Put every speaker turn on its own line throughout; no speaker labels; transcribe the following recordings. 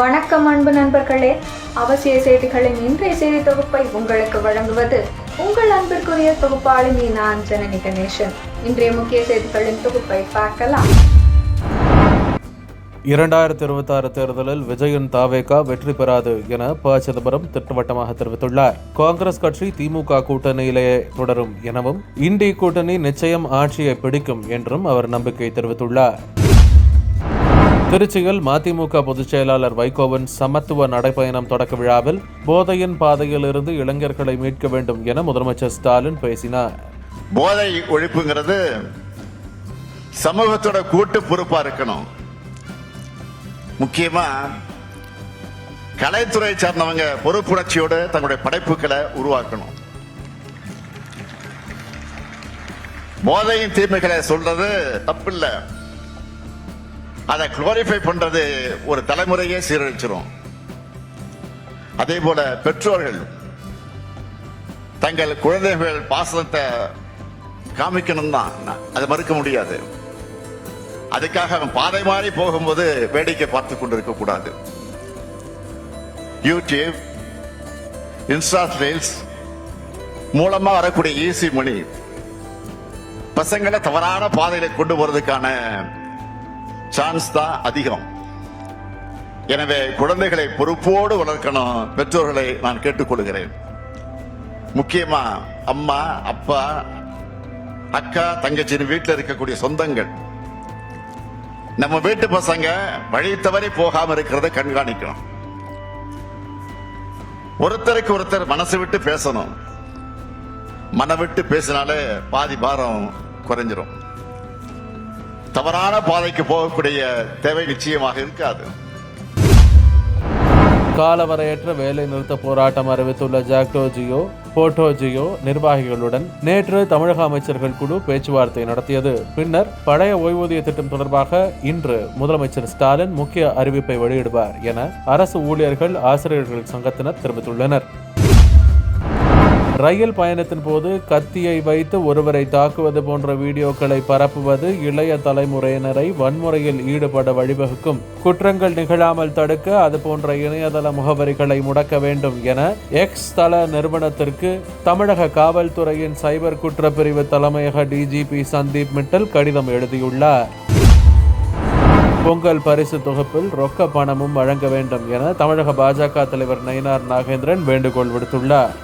வணக்கம் அன்பு நண்பர்களே, அவசிய செய்திகளின் இன்றைய செய்தி தொகுப்பை உங்களுக்கு வழங்குவது உங்கள் அன்பிற்குரிய தொகுப்பாளினி நான் ஜனனி கணேசன். இன்றைய முக்கிய செய்திகளின் தொகுப்பை பார்க்கலாம்.
2026 தேர்தலில் விஜயின் தாவேகா வெற்றி பெறாது என ப. சிதம்பரம் திட்டவட்டமாக தெரிவித்துள்ளார். காங்கிரஸ் கட்சி திமுக கூட்டணியிலேயே தொடரும் எனவும் இண்டி கூட்டணி நிச்சயம் ஆட்சியை பிடிக்கும் என்றும் அவர் நம்பிக்கை தெரிவித்துள்ளார். திருச்சியில் மதிமுக பொதுச் செயலாளர் வைகோவின் சமத்துவ நடைபயணம் தொடக்க விழாவில் போதையின் பாதையில் இருந்து இளைஞர்களை மீட்க வேண்டும் என முதலமைச்சர் ஸ்டாலின் பேசினார்.
போதை ஒழிப்புங்கிறது சமூகத்தோட கூட்டு பொறுப்பா இருக்கணும். முக்கியமா கலைத்துறை சார்ந்தவங்க பொறுப்புணர்ச்சியோடு தங்களுடைய படைப்புகளை உருவாக்கணும். போதையின் தீமைகளை சொல்றது தப்பில்லை, அதை குளோரிஃபை பண்றது ஒரு தலைமுறையே சீரழிச்சிரும். அதே போல பெற்றோர்கள் தங்கள் குழந்தைகள் பாசனத்தை காமிக்கணும் தான், அதை மறுக்க முடியாது. அதுக்காக பாதை மாறி போகும்போது வேடிக்கை பார்த்து கொண்டிருக்க கூடாது. யூடியூப், இன்ஸ்டா ரீல்ஸ் மூலமா வரக்கூடிய ஈஸி மணி பசங்களை தவறான பாதையில கொண்டு போறதுக்கான சான்ஸ் தான் அதிகம். எனவே குழந்தைகளை பொறுப்போடு வளர்க்கணும் பெற்றோர்களை நான் கேட்டுக்கொள்கிறேன். முக்கியமா அம்மா, அப்பா, அக்கா, தங்கச்சின்னு வீட்டில் இருக்கக்கூடிய சொந்தங்கள் நம்ம வீட்டு பசங்க வழி தவறி போகாம இருக்கிறத கண்காணிக்கணும். ஒருத்தருக்கு ஒருத்தர் மனசு விட்டு பேசணும். மன விட்டு பேசினாலே பாதி பாரம் குறைஞ்சிரும். தவறான பாதைக்கு போகக்கூடிய தேவை நிச்சயமாக இருக்காது.
காலவரையற்ற வேலை நிறுத்த போராட்டம் அறிவித்துள்ள ஜாக்டோ ஜியோ, போட்டோ ஜியோ நிர்வாகிகளுடன் நேற்று தமிழக அமைச்சர்கள் குழு பேச்சுவார்த்தை நடத்தியது. பின்னர் பழைய ஓய்வூதிய திட்டம் தொடர்பாக இன்று முதலமைச்சர் ஸ்டாலின் முக்கிய அறிவிப்பை வெளியிடுவார் என அரசு ஊழியர்கள் ஆசிரியர்கள் சங்கத்தினர் தெரிவித்துள்ளனர். ரயில் பயணத்தின் போது கத்தியை வைத்து ஒருவரை தாக்குவது போன்ற வீடியோக்களை பரப்புவது இளைய தலைமுறையினரை வன்முறையில் ஈடுபட வழிவகுக்கும். குற்றங்கள் நிகழாமல் தடுக்க அதுபோன்ற இணையதள முகவரிகளை முடக்க வேண்டும் என எக்ஸ் தள நிறுவனத்திற்கு தமிழக காவல்துறையின் சைபர் குற்றப்பிரிவு தலைமையக டிஜிபி சந்தீப் மிட்டல் கடிதம் எழுதியுள்ளார். பொங்கல் பரிசு தொகுப்பில் ரொக்க பணமும் வழங்க வேண்டும் என தமிழக பாஜக தலைவர் நயினார் நாகேந்திரன் வேண்டுகோள் விடுத்துள்ளார்.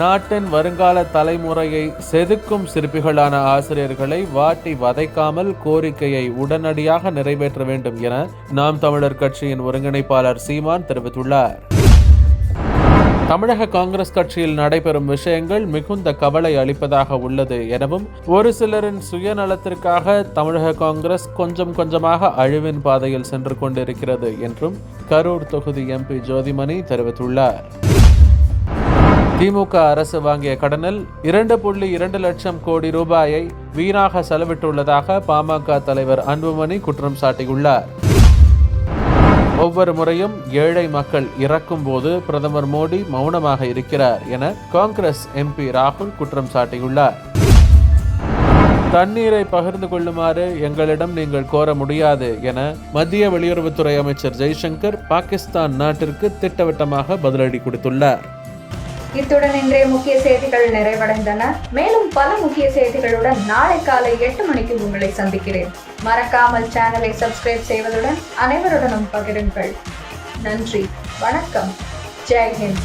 நாட்டின் வருங்கால தலைமுறையை செதுக்கும் சிற்பிகளான ஆசிரியர்களை வாட்டி வதைக்காமல் கோரிக்கையை உடனடியாக நிறைவேற்ற வேண்டும் என நாம் தமிழர் கட்சியின் ஒருங்கிணைப்பாளர் சீமான் தெரிவித்துள்ளார். தமிழக காங்கிரஸ் கட்சியில் நடைபெறும் விஷயங்கள் மிகுந்த கவலை அளிப்பதாக உள்ளது எனவும் ஒரு சிலரின் சுயநலத்திற்காக தமிழக காங்கிரஸ் கொஞ்சம் கொஞ்சமாக அழிவின் பாதையில் சென்று கொண்டிருக்கிறது என்றும் கரூர் தொகுதி எம்பி ஜோதிமணி தெரிவித்துள்ளார். திமுக அரசு வாங்கிய கடனில் 2.2 லட்சம் கோடி ரூபாயை வீணாக செலவிட்டுள்ளதாக பாமக தலைவர் அன்புமணி குற்றம் சாட்டியுள்ளார். ஒவ்வொரு முறையும் ஏழை மக்கள் இறக்கும் போது பிரதமர் மோடி மௌனமாக இருக்கிறார் என காங்கிரஸ் எம்பி ராகுல் குற்றம் சாட்டியுள்ளார். தண்ணீரை பகிர்ந்து கொள்ளுமாறு எங்களிடம் நீங்கள் கோர முடியாது என மத்திய வெளியுறவுத்துறை அமைச்சர் ஜெய்சங்கர் பாகிஸ்தான் நாட்டிற்கு திட்டவட்டமாக பதிலடி கொடுத்துள்ளார்.
இத்துடன் இன்றைய முக்கிய செய்திகள் நிறைவடைந்தன. மேலும் பல முக்கிய செய்திகளுடன் நாளை காலை 8 மணிக்கு உங்களை சந்திக்கிறேன். மறக்காமல் சேனலை சப்ஸ்கிரைப் செய்வதுடன் அனைவருடனும் பகிருங்கள். நன்றி, வணக்கம், ஜெய் ஹிந்த்.